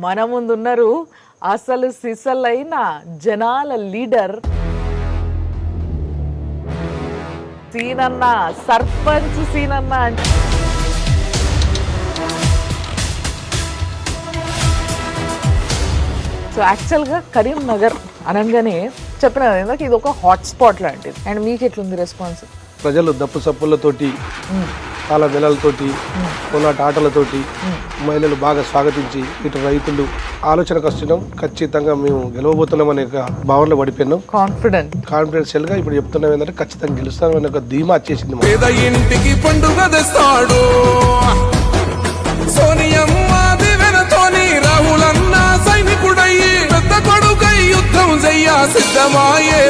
మన ముందున్నారు అసలు సిసలైన జనాల లీడర్ సీనన్న, సర్పంచ్ సీనన్న. సో యాక్చువల్గా కరీంనగర్ అనగానే చెప్పిన ఇందాక ఇది ఒక హాట్స్పాట్ లాంటిది. అండ్ మీకు ఎట్లుంది రెస్పాన్స్? ప్రజలు దప్పు సప్పులతోటి, తాళ బెల్లలతోటి, కోలాట ఆటలతోటి మహిళలు బాగా స్వాగతించి, ఇటు రైతులు ఆలోచన కష్టం ఖచ్చితంగా మేము గెలవబోతున్నాం అనే ఒక భావనలో పడిపోయినాం. కాన్ఫిడెన్షియల్ గా ఇప్పుడు చెప్తున్నాం ఏంటంటే ఖచ్చితంగా గెలుస్తాం అనే ఒక ధీమా వచ్చేసింది. ఇంటికి పండుగ తెస్తాడు సోనియమ్మ దివెనతోని, రాహులన్న సైనికుడయ్యి పెద్ద కొడుకై యుద్ధం చెయ్య సిద్ధమాయే.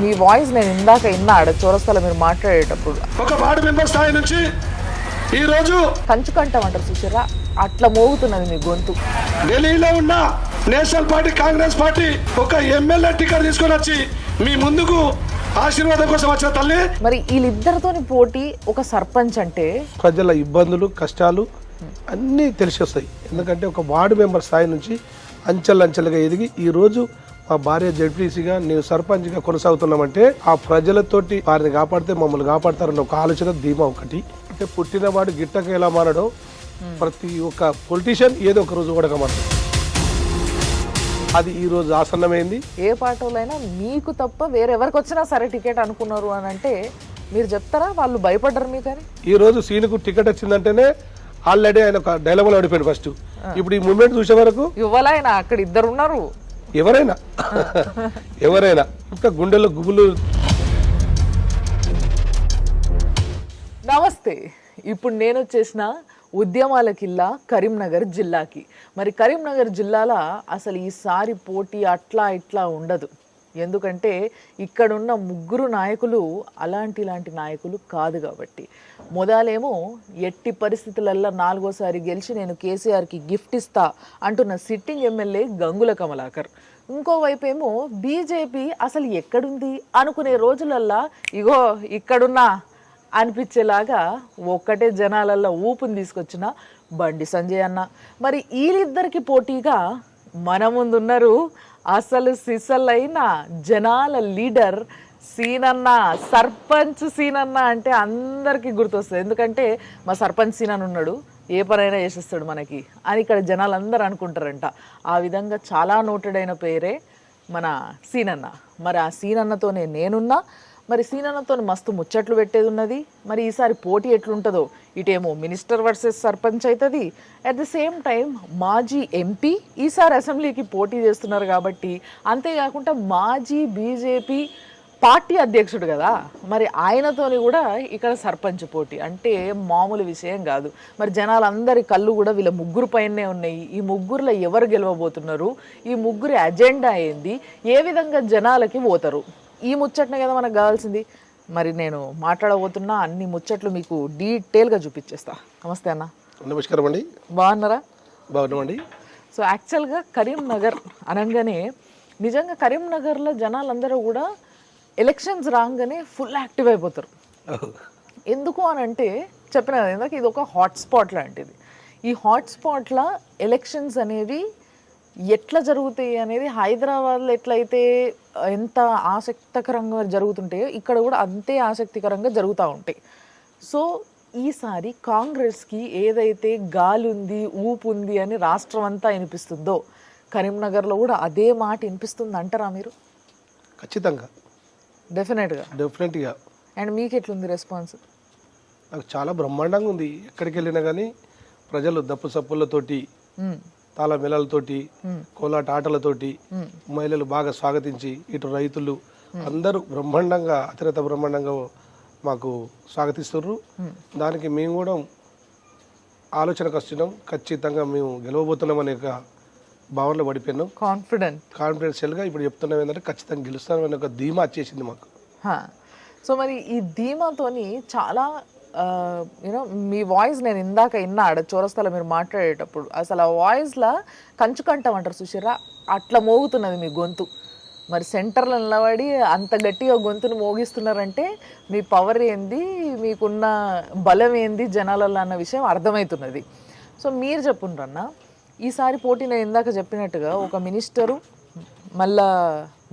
మీ వాయిస్ నేను ఇందాక విన్నాడు చౌరస్తాలో మీరు మాట్లాడేటప్పుడు. ఒక వార్డు మెంబర్ స్థాయి నుంచి ఈ రోజు కంచుకంఠం అంటారు చూసారా, అట్లా మోగుతున్నది మీ గొంతు. ఢిల్లీలో ఉన్న నేషనల్ పార్టీ కాంగ్రెస్ పార్టీ ఒక ఎమ్మెల్యే టికెట్ తీసుకొని వచ్చి మీ ముందుకు ఆశీర్వాదం కోసం వచ్చిన తల్లి. మరి వీళ్ళిద్దరితోని పోటీ ఒక సర్పంచ్ అంటే ప్రజల ఇబ్బందులు కష్టాలు అన్నీ తెలిసి వస్తాయి. ఎందుకంటే ఒక వార్డు మెంబర్ స్థాయి నుంచి అంచెలంచెలుగా ఎదిగి ఈ రోజు మా భార్య జడ్పీసీగా నేను సర్పంచ్గా కొనసాగుతున్నామంటే ఆ ప్రజలతోటి వారిని కాపాడితే మమ్మల్ని కాపాడతారన్న ఒక ఆలోచన ధీమా ఒకటి. అంటే పుట్టినవాడు గిట్టక ఎలా మారడో ప్రతి ఒక్క పొలిటీషియన్ ఏదో ఒక రోజు కూడా మారడు. అది ఈ రోజు ఆసన్నమైంది. ఏ పార్టీలైనా మీకు తప్ప వేరెవరికి వచ్చినా సరే టికెట్ అనుకున్నారు అని అంటే మీరు చెప్తారా? వాళ్ళు భయపడ్డారు మీకు అని? ఈ రోజు సీనుకు టికెట్ వచ్చిందంటేనే ఆల్రెడీ ఆయన ఒక డైలమాలో పడిపోయాడు ఫస్ట్. ఇప్పుడు ఈ మూమెంట్ చూసే వరకు ఇవ్వాలైనా అక్కడ ఇద్దరు ఉన్నారు. ఎవరైనా ఇంకా గుండెల్లో గుబులు. నమస్తే. ఇప్పుడు నేను వచ్చేసిన ఉద్యమాల కిల్లా కరీంనగర్ జిల్లాకి. మరి కరీంనగర్ జిల్లాలో అసలు ఈసారి పోటీ అట్లా ఇట్లా ఉండదు. ఎందుకంటే ఇక్కడున్న ముగ్గురు నాయకులు ఇలాంటి నాయకులు కాదు కాబట్టి. మొదలేమో ఎట్టి పరిస్థితులల్లో 4వ సారి గెలిచి నేను కేసీఆర్కి గిఫ్ట్ ఇస్తా అంటున్న సిట్టింగ్ ఎమ్మెల్యే గంగుల కమలాకర్. ఇంకోవైపు ఏమో బీజేపీ అసలు ఎక్కడుంది అనుకునే రోజులల్లా ఇగో ఇక్కడున్నా అనిపించేలాగా ఒక్కటే జనాలల్లో ఊపుని తీసుకొచ్చిన బండి సంజయ్ అన్న. మరి వీళ్ళిద్దరికి పోటీగా మన ముందున్నారు అసలు సిసలైన జనాల లీడర్ సీనన్న, సర్పంచ్ సీనన్న. అంటే అందరికీ గుర్తొస్తుంది. ఎందుకంటే మా సర్పంచ్ సీనన్న ఉన్నాడు, ఏ పనైనా చేసేస్తాడు మనకి అని ఇక్కడ జనాలు అందరూ అనుకుంటారంట. ఆ విధంగా చాలా నోటెడ్ పేరే మన సీనన్న. మరి ఆ సీనన్నతోనే నేనున్నా. మరి సీనన్నతో మస్తు ముచ్చట్లు పెట్టేది ఉన్నది. మరి ఈసారి పోటీ ఎట్లుంటుందో, ఇటేమో మినిస్టర్ వర్సెస్ సర్పంచ్ అవుతుంది, అట్ ది సేమ్ టైం మాజీ ఎంపీ ఈసారి అసెంబ్లీకి పోటీ చేస్తున్నారు కాబట్టి, అంతేకాకుండా మాజీ బీజేపీ పార్టీ అధ్యక్షుడు కదా, మరి ఆయనతోని కూడా ఇక్కడ సర్పంచ్ పోటీ అంటే మామూలు విషయం కాదు. మరి జనాలందరి కళ్ళు కూడా వీళ్ళ ముగ్గురు పైనే ఉన్నాయి. ఈ ముగ్గురులో ఎవరు గెలవబోతున్నారు, ఈ ముగ్గురి అజెండా ఏంది, ఏ విధంగా జనాలకి పోతారు, ఈ ముచ్చట్నే కదా మనకు కావాల్సింది. మరి నేను మాట్లాడబోతున్నా అన్ని ముచ్చట్లు మీకు డీటెయిల్గా చూపించేస్తా. నమస్తే అన్న. నమస్కారం అండి. బాగున్నారా? బాగున్నామండి. సో యాక్చువల్గా కరీంనగర్ అనగానే నిజంగా కరీంనగర్లో జనాలందరూ కూడా ఎలక్షన్స్ రాగానే ఫుల్ యాక్టివ్ అయిపోతారు. ఎందుకు అని అంటే చెప్పిన కదా ఇందాక ఇది ఒక హాట్స్పాట్ లాంటిది. ఈ హాట్స్పాట్లో ఎలక్షన్స్ అనేవి ఎట్లా జరుగుతాయి అనేది హైదరాబాద్లో ఎట్లయితే ఎంత ఆసక్తికరంగా జరుగుతుంటాయో ఇక్కడ కూడా అంతే ఆసక్తికరంగా జరుగుతూ ఉంటాయి. సో ఈసారి కాంగ్రెస్కి ఏదైతే గాలి ఉంది, ఊపు ఉంది అని రాష్ట్రం అంతా వినిపిస్తుందో కరీంనగర్లో కూడా అదే మాట వినిపిస్తుంది అంటారా మీరు? ఖచ్చితంగా, డెఫినెట్గా. అండ్ మీకు ఎట్లుంది రెస్పాన్స్? నాకు చాలా బ్రహ్మాండంగా ఉంది. ఎక్కడికి వెళ్ళినా కానీ ప్రజలు దప్పు సప్పులతోటి, తాళ బెల్లలతోటి, కోలాట ఆటలతోటి మహిళలు బాగా స్వాగతించి, ఇటు రైతులు అందరూ బ్రహ్మాండంగా అత్యంత బ్రహ్మాండంగా మాకు స్వాగతిస్తున్నారు. దానికి మేము కూడా ఆలోచన కష్టం ఖచ్చితంగా మేము గెలవబోతున్నాం అనే ఒక భావనలో పడిపోయినాం. కాన్ఫిడెన్షియల్గా ఇప్పుడు చెప్తున్నాం ఏంటంటే ఖచ్చితంగా గెలుస్తాం అనే ఒక ధీమా వచ్చేసింది మాకు. సో మరి ఈ ధీమాతోని చాలా యూనో మీ వాయిస్ నేను ఇందాక విన్నాడు చౌరస్తాలో మీరు మాట్లాడేటప్పుడు. అసలు ఆ వాయిస్లో కంచుకంఠం అంటారు చూసారా, అట్లా మోగుతున్నది మీ గొంతు. మరి సెంటర్లో నిలబడి అంత గట్టిగా గొంతును మోగిస్తున్నారంటే మీ పవర్ ఏంది, మీకున్న బలం ఏంది జనాలలో అన్న విషయం అర్థమవుతున్నది. సో మీరు చెప్పుండ్రన్న ఈసారి పోటీ నేను ఇందాక చెప్పినట్టుగా ఒక మినిస్టరు మళ్ళా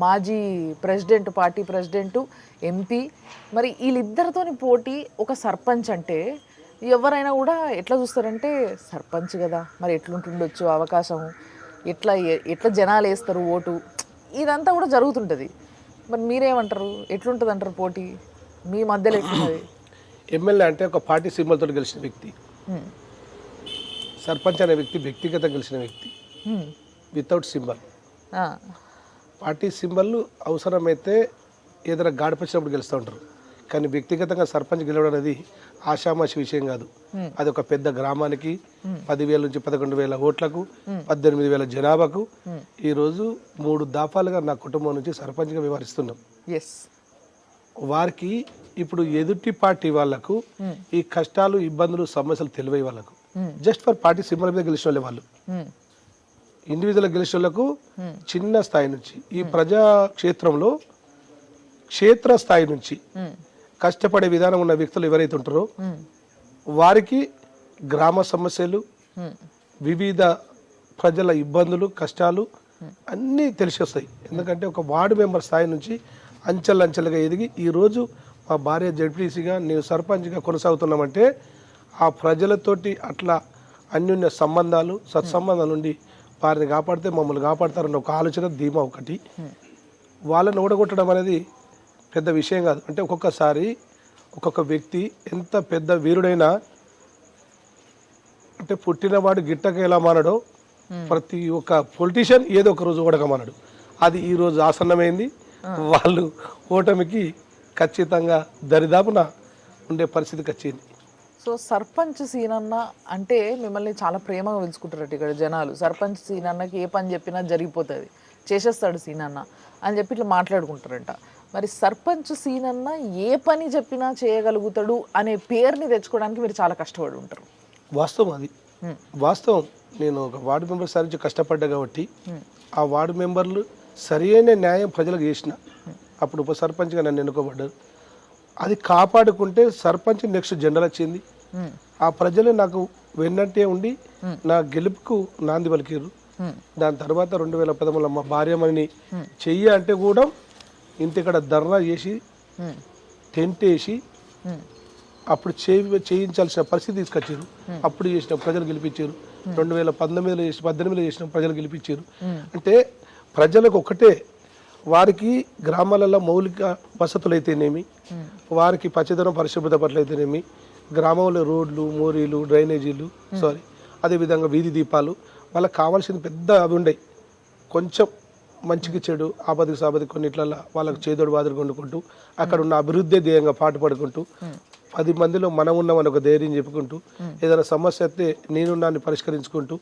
మాజీ ప్రెసిడెంట్ పార్టీ ప్రెసిడెంటు ఎంపీ మరి వీళ్ళిద్దరితోని పోటీ ఒక సర్పంచ్ అంటే ఎవరైనా కూడా ఎట్లా చూస్తారంటే సర్పంచ్ కదా మరి ఎట్లుంటుండొచ్చు అవకాశం ఎట్లా జనాలు వేస్తారు ఓటు ఇదంతా కూడా జరుగుతుంటుంది. మరి మీరేమంటారు, ఎట్లుంటుంది అంటారు పోటీ మీ మధ్యలో ఎట్లున్నది? ఎమ్మెల్యే అంటే ఒక పార్టీ సింబల్తో గెలిచిన వ్యక్తి, సర్పంచ్ అనే వ్యక్తి వ్యక్తిగతంగా గెలిచిన వ్యక్తి, వితౌట్ సింబల్. పార్టీ సింబల్ అవసరమైతే ఏదైనా గాడిపచ్చినప్పుడు గెలుస్తూ ఉంటారు, కానీ వ్యక్తిగతంగా సర్పంచ్ గెలవడం అనేది ఆషామాషి విషయం కాదు. అది ఒక పెద్ద గ్రామానికి 10,000 నుంచి 11,000 ఓట్లకు 18,000 జనాభాకు ఈరోజు 3 దఫాలుగా నా కుటుంబం నుంచి సర్పంచ్గా వ్యవహరిస్తున్నాం. వారికి ఇప్పుడు ఎదుటి పార్టీ వాళ్లకు ఈ కష్టాలు ఇబ్బందులు సమస్యలు తెలివై వాళ్ళకు జస్ట్ ఫర్ పార్టీ సింబల్ మీద గెలిచిన వాళ్ళే వాళ్ళు. ఇండివిజువల్ గెలిచిన వాళ్ళకు చిన్న స్థాయి నుంచి ఈ ప్రజా క్షేత్రంలో క్షేత్ర స్థాయి నుంచి కష్టపడే విధానం ఉన్న వ్యక్తులు ఎవరైతే ఉంటారో వారికి గ్రామ సమస్యలు, వివిధ ప్రజల ఇబ్బందులు, కష్టాలు అన్నీ తెలిసి వస్తాయి. ఎందుకంటే ఒక వార్డు మెంబర్ స్థాయి నుంచి అంచెలంచెలుగా ఎదిగి ఈరోజు మా భార్య జడ్పీసీగా నేను సర్పంచ్గా కొనసాగుతున్నామంటే ఆ ప్రజలతోటి అట్లా అన్యోన్య సంబంధాలు, సత్సంబంధాలు ఉండి వారిని కాపాడితే మమ్మల్ని కాపాడతారన్న ఒక ఆలోచన, ధీమా ఒకటి. వాళ్ళని ఓడగొట్టడం అనేది పెద్ద విషయం కాదు. అంటే ఒక్కొక్కసారి ఒక్కొక్క వ్యక్తి ఎంత పెద్ద వీరుడైనా అంటే పుట్టినవాడు గిట్టక ఎలా మానడో ప్రతి ఒక్క పొలిటీషియన్ ఏదో ఒక రోజు ఓడకమానడు. అది ఈ రోజు ఆసన్నమైంది. వాళ్ళు ఓటమికి ఖచ్చితంగా దరిదాపున ఉండే పరిస్థితికి వచ్చింది. సో సర్పంచ్ సీనన్న అంటే మిమ్మల్ని చాలా ప్రేమగా పిలుచుకుంటారట ఇక్కడ జనాలు. సర్పంచ్ సీనన్నకి ఏ పని చెప్పినా జరిగిపోతుంది, చేసేస్తాడు సీనన్న అని చెప్పి ఇట్లా మాట్లాడుకుంటారంట. మరి సర్పంచ్ సీనన్న ఏ పని చెప్పినా చేయగలుగుతాడు అనే పేరుని తెచ్చుకోవడానికి మీరు చాలా కష్టపడి ఉంటారు. వాస్తవం అది, వాస్తవం. నేను ఒక వార్డు మెంబర్ సార్ నుంచి కష్టపడ్డా కాబట్టి ఆ వార్డు మెంబర్లు సరి అయిన న్యాయం ప్రజలకు చేసిన అప్పుడు ఉప సర్పంచ్గా నన్ను ఎన్నుకోబడ్డారు. అది కాపాడుకుంటే సర్పంచ్ నెక్స్ట్ జెండర్ వచ్చింది. ఆ ప్రజలు నాకు వెన్నంటే ఉండి నా గెలుపుకు నాంది పలికారు. దాని తర్వాత 2013 మా భార్యమణిని చెయ్యి అంటే కూడా ఇంత ఇక్కడ ధర్నా చేసి టెంట్ వేసి అప్పుడు చేయించాల్సిన పరిస్థితి తీసుకొచ్చారు. అప్పుడు చేసిన ప్రజలు గెలిపించారు. 2019లో చేసి 18లో చేసిన ప్రజలు గెలిపించారు. అంటే ప్రజలకు ఒకటే, వారికి గ్రామాలలో మౌలిక వసతులు అయితేనేమి, వారికి పచ్చదనం పరిశుభ్రత పట్ల అయితేనేమి, గ్రామంలో రోడ్లు, మోరీలు, డ్రైనేజీలు, అదేవిధంగా వీధి దీపాలు, వాళ్ళకి కావాల్సింది పెద్ద అవి ఉండయి. కొంచెం మంచికి చెడు, ఆపదికి సాపదికి కొన్నిట్లలో వాళ్ళకు చేదోడు బాదుడు కొనుక్కుంటూ అక్కడ ఉన్న అభివృద్ధి ధ్యేయంగా పాటుపడుకుంటూ 10 మందిలో మనం ఉన్నామని ఒక ధైర్యం చెప్పుకుంటూ ఏదైనా సమస్య అయితే నేనున్నాన్ని పరిష్కరించుకుంటూ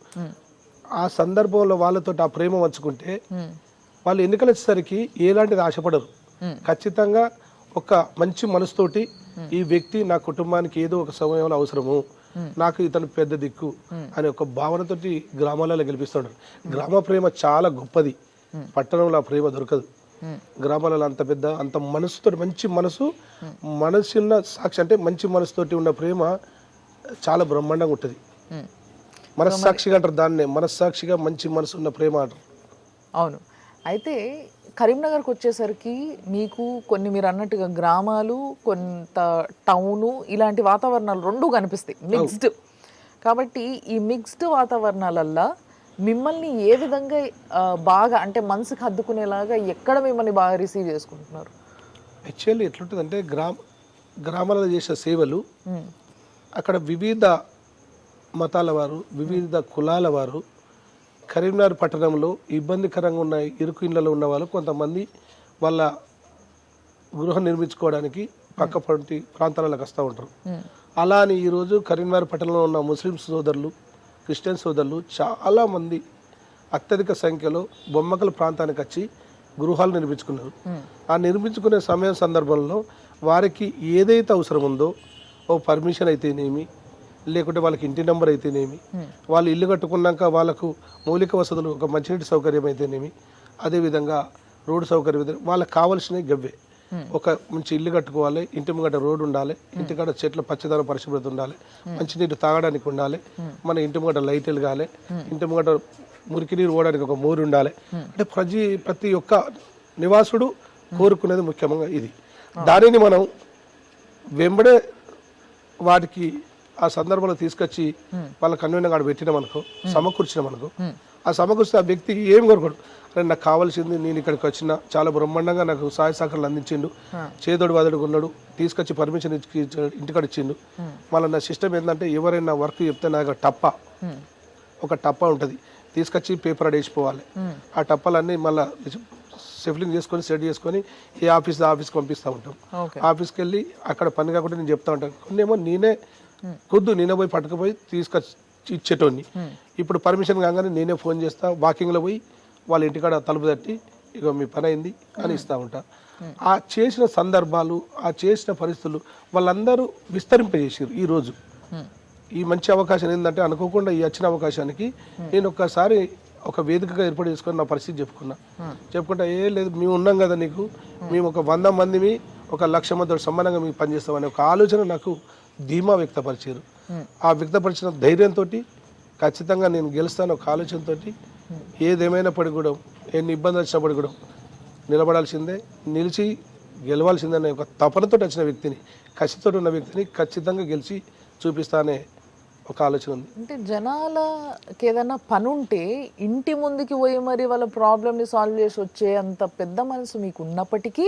ఆ సందర్భంలో వాళ్ళతో ఆ ప్రేమ పంచుకుంటే వాళ్ళు ఎన్నికలు వచ్చేసరికి ఎలాంటిది ఆశపడరు. ఖచ్చితంగా ఒక మంచి మనసుతోటి ఈ వ్యక్తి నా కుటుంబానికి ఏదో ఒక సమయంలో అవసరము, నాకు ఇతను పెద్ద దిక్కు అనే ఒక భావనతోటి గ్రామాలలో గెలిపిస్తాడు. గ్రామ ప్రేమ చాలా గొప్పది, పట్టణంలో ఆ ప్రేమ దొరకదు. గ్రామాలలో అంత పెద్ద అంత మనసుతో మంచి మనసున్న సాక్షి అంటే మంచి మనసుతోటి ఉన్న ప్రేమ చాలా బ్రహ్మాండంగా ఉంటుంది. మనస్సాక్షిగా అంటారు దాన్నే, మనస్సాక్షిగా మంచి మనసు ఉన్న ప్రేమ అంటారు. అవును. అయితే కరీంనగర్కి వచ్చేసరికి మీకు కొన్ని మీరు అన్నట్టుగా గ్రామాలు, కొంత టౌను, ఇలాంటి వాతావరణాలు రెండూ కనిపిస్తాయి, మిక్స్డ్. కాబట్టి ఈ మిక్స్డ్ వాతావరణాలల్లో మిమ్మల్ని ఏ విధంగా బాగా అంటే మనసుకు హద్దుకునేలాగా ఎక్కడ మిమ్మల్ని బాగా రిసీవ్ చేసుకుంటున్నారు? యాక్చువల్లీ ఎట్లుంటుందంటే గ్రామాలలో చేసే సేవలు అక్కడ వివిధ మతాల వారు, వివిధ కులాల వారు, కరీంనగర్ పట్టణంలో ఇబ్బందికరంగా ఉన్న ఇరుకు ఇళ్లలో ఉన్న వాళ్ళు కొంతమంది వాళ్ళ గృహం నిర్మించుకోవడానికి పక్క ప్రాంతాలకు వస్తూ ఉంటారు. అలా అని ఈరోజు కరీంనగర్ పట్టణంలో ఉన్న ముస్లిం సోదరులు, క్రిస్టియన్ సోదరులు చాలామంది అత్యధిక సంఖ్యలో బొమ్మకల ప్రాంతానికి వచ్చి గృహాలు నిర్మించుకున్నారు. ఆ నిర్మించుకునే సందర్భంలో వారికి ఏదైతే అవసరం ఉందో, ఓ పర్మిషన్ అయితేనేమి, లేకుంటే వాళ్ళకి ఇంటి నెంబర్ అయితేనేమి, వాళ్ళు ఇల్లు కట్టుకున్నాక వాళ్ళకు మౌలిక వసతులు ఒక మంచినీటి సౌకర్యం అయితేనేమి, అదేవిధంగా రోడ్డు సౌకర్యం అయితే వాళ్ళకి కావాల్సినవి గవ్వే. ఒక మంచి ఇల్లు కట్టుకోవాలి, ఇంటి ముంగట రోడ్డు ఉండాలి, ఇంటికాడ చెట్ల పచ్చదనం పరిశుభ్రత ఉండాలి, మంచినీరు తాగడానికి ఉండాలి, మన ఇంటి ముంగట లైట్ వెలగాలి, ఇంటి ముంగట మురికి నీరు పోవడానికి ఒక మోరు ఉండాలి. అంటే ప్రతి ఒక్క నివాసుడు కోరుకునేది ముఖ్యంగా ఇది. దానిని మనం వెంబడే వాటికి ఆ సందర్భంలో తీసుకొచ్చి వాళ్ళ కన్వీనర్ కాడ పెట్టినామనుకో, సమకూర్చినామనుకో, ఆ సమకూర్చిన ఆ వ్యక్తికి ఏం కోరుకోడు, అరే నాకు కావాల్సింది, నేను ఇక్కడికి వచ్చిన చాలా బ్రహ్మాండంగా నాకు సహాయ సహకారాలు అందించిండు, చేదోడు వాదోడు ఉన్నాడు, తీసుకొచ్చి పర్మిషన్ ఇంటికాడ ఇచ్చిండు. మళ్ళీ నా సిస్టమ్ ఏంటంటే ఎవరైనా వర్క్ చెప్తే నాకు ఒక టప్ప ఉంటుంది, తీసుకొచ్చి పేపర్ అడేసిపోవాలి. ఆ టప్పలన్నీ మళ్ళీ సెఫ్లింగ్ చేసుకొని సెట్ చేసుకొని ఏ ఆఫీస్కి పంపిస్తూ ఉంటాం. ఆఫీస్కి వెళ్ళి అక్కడ పని కాకుండా నేను చెప్తా ఉంటాను. కొన్ని ఏమో నేనే పోయి పట్టుకుపోయి తీసుకొచ్చి ఇచ్చేటోని. ఇప్పుడు పర్మిషన్ కాగానే నేనే ఫోన్ చేస్తా, వాకింగ్లో పోయి వాళ్ళ ఇంటికాడ తలుపు తట్టి ఇక మీ పని అయింది అని ఇస్తూ ఉంటా. ఆ చేసిన సందర్భాలు, ఆ చేసిన పరిస్థితులు వాళ్ళందరూ విస్తరింపజేసారు. ఈరోజు ఈ మంచి అవకాశం ఏంటంటే అనుకోకుండా ఈ వచ్చిన అవకాశానికి నేను ఒక్కసారి ఒక వేదికగా ఏర్పాటు చేసుకొని నా పరిస్థితి చెప్పుకుంటా లేదు మేము ఉన్నాం కదా నీకు, మేము ఒక 100 మందిని 1,00,000 మందితో సమానంగా మీకు పనిచేస్తామనే ఒక ఆలోచన నాకు ధీమా వ్యక్తపరిచారు. ఆ వ్యక్తపరిచిన ధైర్యంతో ఖచ్చితంగా నేను గెలుస్తాను ఒక ఆలోచనతో, ఏదేమైనప్పటికీ కూడా ఎన్ని ఇబ్బందులు వచ్చినప్పటికీ కూడా నిలబడాల్సిందే, నిలిచి గెలవాల్సిందనే ఒక తపనతో వచ్చిన వ్యక్తిని, కసితో ఉన్న వ్యక్తిని ఖచ్చితంగా గెలిచి చూపిస్తానే ఒక ఆలోచన ఉంది. అంటే జనాలకి ఏదైనా పని ఉంటే ఇంటి ముందుకి పోయి మరి వాళ్ళ ప్రాబ్లమ్ని సాల్వ్ చేసి వచ్చే అంత పెద్ద మనసు మీకు ఉన్నప్పటికీ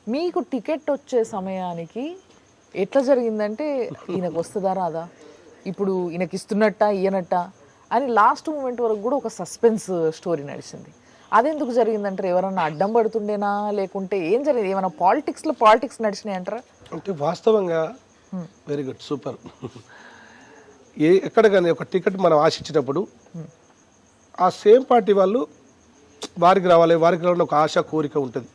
మీకు టికెట్ వచ్చే సమయానికి ఎట్లా జరిగిందంటే ఈయనకు వస్తుందా రాదా, ఇప్పుడు ఈయనకి ఇస్తున్నట్ట ఇయ్యనట్ట అని లాస్ట్ మూమెంట్ వరకు కూడా ఒక సస్పెన్స్ స్టోరీ నడిచింది. అదెందుకు జరిగిందంటారు? ఎవరన్నా అడ్డం పడుతుండేనా, లేకుంటే ఏం జరిగింది? ఏమైనా పాలిటిక్స్ నడిచినాయి అంటారా? అంటే వాస్తవంగా వెరీ గుడ్, సూపర్. ఎక్కడ కానీ ఒక టికెట్ మనం ఆశించినప్పుడు ఆ సేమ్ పార్టీ వాళ్ళు వారికి రావాలి ఒక ఆశ కోరిక ఉంటుంది,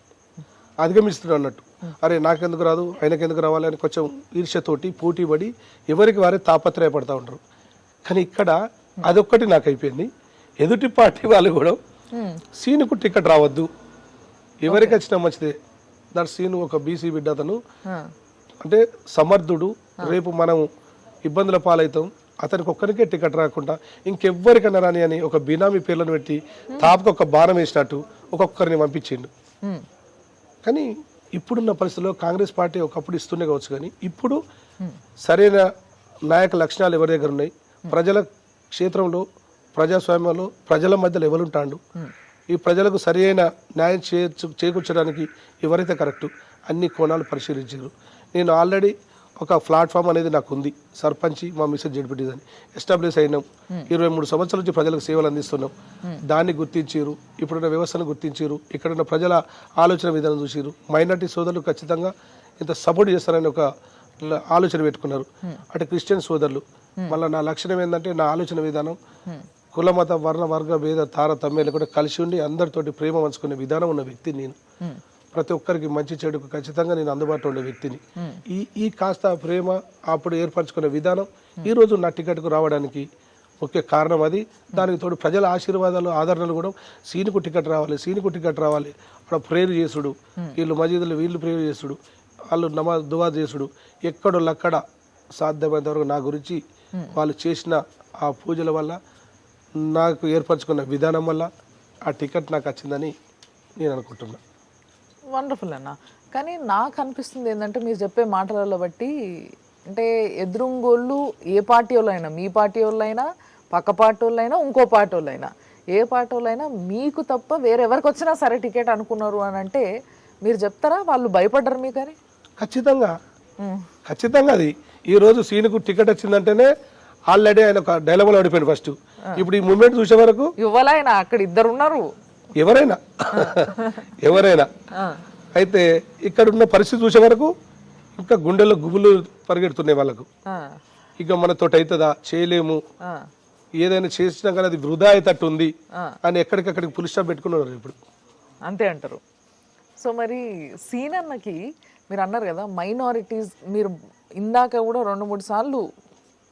అధిగమిస్తున్నారు అన్నట్టు. అరే నాకెందుకు రాదు, ఆయనకెందుకు రావాలి అని కొంచెం ఈర్ష్యతోటి పోటీ పడి ఎవరికి వారే తాపత్రయపడతా ఉంటారు. కానీ ఇక్కడ అదొక్కటి నాకు అయిపోయింది. ఎదుటి పార్టీ వాళ్ళు కూడా సీనుకు టికెట్ రావద్దు, ఎవరికి వచ్చినా మంచిదే. దాని సీను ఒక బీసీ బిడ్డ, అతను అంటే సమర్థుడు, రేపు మనం ఇబ్బందుల పాలవుతాం, అతనికి ఒక్కరికే టికెట్ రాకుండా ఇంకెవ్వరికన్నా రాని అని ఒక బినామీ పేర్లను పెట్టి తాపకు ఒక బాణం వేసినట్టు ఒక్కొక్కరిని పంపించిండు. కానీ ఇప్పుడున్న పరిస్థితుల్లో కాంగ్రెస్ పార్టీ ఒకప్పుడు ఇస్తూనే కావచ్చు, కానీ ఇప్పుడు సరైన నాయక లక్షణాలు ఎవరి దగ్గర ఉన్నాయి, ప్రజల క్షేత్రంలో ప్రజాస్వామ్యంలో ప్రజల మధ్యలో ఎవరుంటాడు, ఈ ప్రజలకు సరైన న్యాయం చేకూర్చడానికి ఎవరైతే కరెక్టు అన్ని కోణాలు పరిశీలించారు. నేను ఆల్రెడీ ఒక ప్లాట్ఫామ్ అనేది నాకు ఉంది, సర్పంచ్ మా మిస్సెస్ జడ్పీటీస్ అని ఎస్టాబ్లిష్ అయినాం. 23 సంవత్సరాల నుంచి ప్రజలకు సేవలు అందిస్తున్నాం. దాన్ని గుర్తించారు, ఇప్పుడున్న వ్యవస్థను గుర్తించారు, ఇక్కడున్న ప్రజల ఆలోచన విధానం చూసారు. మైనార్టీ సోదరులు ఖచ్చితంగా ఇంత సపోర్ట్ చేస్తారని ఒక ఆలోచన పెట్టుకున్నారు. అటు క్రిస్టియన్ సోదరులు మళ్ళీ నా లక్షణం ఏంటంటే నా ఆలోచన విధానం కుల మత వర్ణ వర్గ భేద తారతమ్యాలు కూడా కలిసి ఉండి అందరితోటి ప్రేమ పంచుకునే విధానం ఉన్న వ్యక్తి నేను. ప్రతి ఒక్కరికి మంచి చెడుకు ఖచ్చితంగా నేను అందుబాటులో ఉండే వ్యక్తిని. ఈ కాస్త ప్రేమ అప్పుడు ఏర్పరచుకునే విధానం ఈ రోజు నా టికెట్కు రావడానికి ముఖ్య కారణం అది. దానికి తోడు ప్రజల ఆశీర్వాదాలు ఆదరణలు కూడా సీనుకు టికెట్ రావాలి అక్కడ ప్రేయర్ చేసుడు, వీళ్ళు మసీదులు వీళ్ళు ప్రేయర్ చేసుడు, వాళ్ళు నమాజ్ దువా చేసుడు, ఎక్కడోళ్ళక్కడ సాధ్యమైనంత వరకు నా గురించి వాళ్ళు చేసిన ఆ పూజల వల్ల నాకు ఏర్పరచుకున్న విధానం వల్ల ఆ టికెట్ నాకు వచ్చిందని నేను అనుకుంటున్నా. వండర్ఫుల్ అన్న. కానీ నాకు అనిపిస్తుంది ఏంటంటే మీరు చెప్పే మాటలలో బట్టి, అంటే ఎదురుంగోళ్ళు ఏ పార్టీ వాళ్ళైనా, మీ పార్టీ వాళ్ళైనా, పక్క పార్టీ వాళ్ళైనా, ఇంకో పార్టీ వాళ్ళైనా, ఏ పార్టీ వాళ్ళైనా మీకు తప్ప వేరెవరికి వచ్చినా సరే టికెట్ అనుకున్నారు అని అంటే మీరు చెప్తారా వాళ్ళు భయపడ్డారు మీకు? అని ఖచ్చితంగా అది ఈరోజు సీనుకు టికెట్ వచ్చిందంటేనే ఆల్రెడీ ఆయన ఒక డైలాగులో ఓడిపోయింది ఫస్ట్. ఇప్పుడు ఈ మూమెంట్ చూసే వరకు ఇవ్వాలైనా అక్కడ ఇద్దరు ఉన్నారు, ఎవరైనా అయితే ఇక్కడ ఉన్న పరిస్థితి చూసే వరకు ఇంకా గుండెల్లో గుబులు పరిగెడుతున్నాయి వాళ్ళకు. ఇక మనతోటి అవుతుందా, చేయలేము, ఏదైనా చేసినా కానీ అది వృధా అయ్యేటట్టు ఉంది అని ఎక్కడికక్కడికి పులి స్టాప్ పెట్టుకున్నారు ఇప్పుడు. అంతే అంటారు. సో మరి సీనన్నకి మీరు అన్నారు కదా మైనారిటీస్, మీరు ఇందాక కూడా 2-3 సార్లు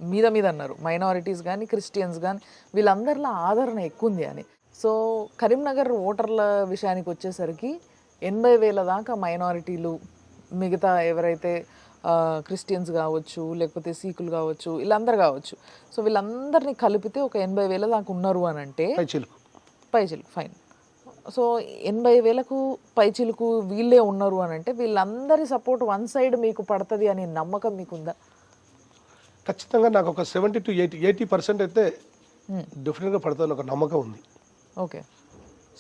మీద అన్నారు మైనారిటీస్ కానీ క్రిస్టియన్స్ కానీ వీళ్ళందరిలో ఆదరణ ఎక్కువ ఉంది అని. సో కరీంనగర్ ఓటర్ల విషయానికి వచ్చేసరికి 80,000 దాకా మైనారిటీలు, మిగతా ఎవరైతే క్రిస్టియన్స్ కావచ్చు, లేకపోతే సీకులు కావచ్చు, వీళ్ళందరూ కావచ్చు. సో వీళ్ళందరినీ కలిపితే ఒక 80,000 దాకా ఉన్నారు అని అంటే పైచిలుకు ఫైన్. సో 80,000కు పైచిలుకు వీళ్ళే ఉన్నారు అని అంటే వీళ్ళందరి సపోర్ట్ వన్ సైడ్ మీకు పడుతుంది అనే నమ్మకం మీకుందా? ఖచ్చితంగా నాకు ఒక 70 to 80% అయితే డెఫినెట్గా పడుతుంది ఒక నమ్మకం ఉంది. ఓకే,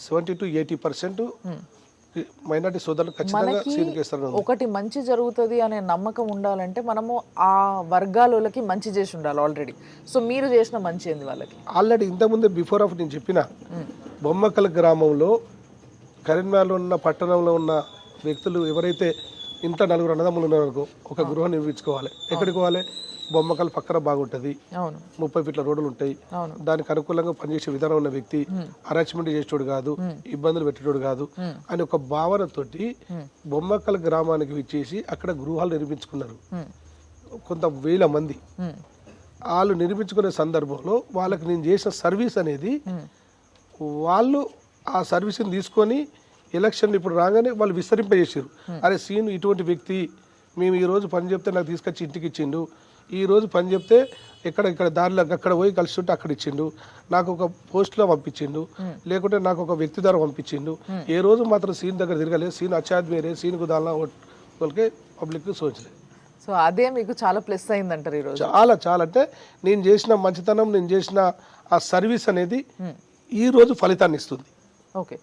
70 to 80% మైనార్టీ సోదరులు ఖచ్చితంగా సీన్కి వేస్తారు. ఒకటి మంచి జరుగుతుంది అనే నమ్మకం ఉండాలంటే మనము ఆ వర్గాలకి మంచి చేసి ఉండాలి ఆల్రెడీ. సో మీరు చేసిన మంచి ఏంది వాళ్ళకి? ఆల్రెడీ ఇంతకుముందే బిఫోర్ ఆఫ్ నేను చెప్పిన బొమ్మకల్ గ్రామంలో, కరీంనగర్లో ఉన్న పట్టణంలో ఉన్న వ్యక్తులు ఎవరైతే ఇంత 4 అన్నదమ్ములు ఉన్నారనుకో, ఒక గృహం నిర్మించుకోవాలి. ఎక్కడికి పోవాలి? బొమ్మకల్ పక్కన బాగుంటుంది, 30 ఫీట్ల రోడ్లు ఉంటాయి, దానికి అనుకూలంగా పనిచేసే విధానం ఉన్న వ్యక్తి, అరేంజ్మెంట్ చేసేటోడు కాదు, ఇబ్బందులు పెట్టేటోడు కాదు అని ఒక భావనతోటి బొమ్మకల్ గ్రామానికి విచ్చేసి అక్కడ గృహాలు నిర్మించుకున్నారు. కొంత వేల మంది వాళ్ళు నిర్మించుకునే సందర్భంలో వాళ్ళకి నేను చేసిన సర్వీస్ అనేది వాళ్ళు ఆ సర్వీస్ని తీసుకొని ఎలక్షన్ ఇప్పుడు రాగానే వాళ్ళు విస్తరింపజేసారు. అరే సీను ఇటువంటి వ్యక్తి, మేము ఈరోజు పని చెప్తే నాకు తీసుకొచ్చి ఇంటికి ఇచ్చిండు, ఈ రోజు పని చెప్తే ఇక్కడ దారిలో అక్కడ పోయి కలిసి అక్కడ ఇచ్చిండు, నాకు ఒక పోస్ట్లో పంపించిండు, లేకుంటే నాకు ఒక వ్యక్తి ద్వారా పంపించిండు. ఏ రోజు మాత్రం సీన్ దగ్గర తిరగలేదు. సీన్ అచ్చాద్ మేరే సీన్కు దానిలో వాళ్ళకి పబ్లిక్ సోచలేదు. సో అదే మీకు చాలా ప్లస్ అయిందంటారు ఈరోజు? చాలా చాలా అంటే నేను చేసిన మంచితనం, నేను చేసిన ఆ సర్వీస్ అనేది ఈ రోజు ఫలితాన్ని ఇస్తుంది. ఓకే.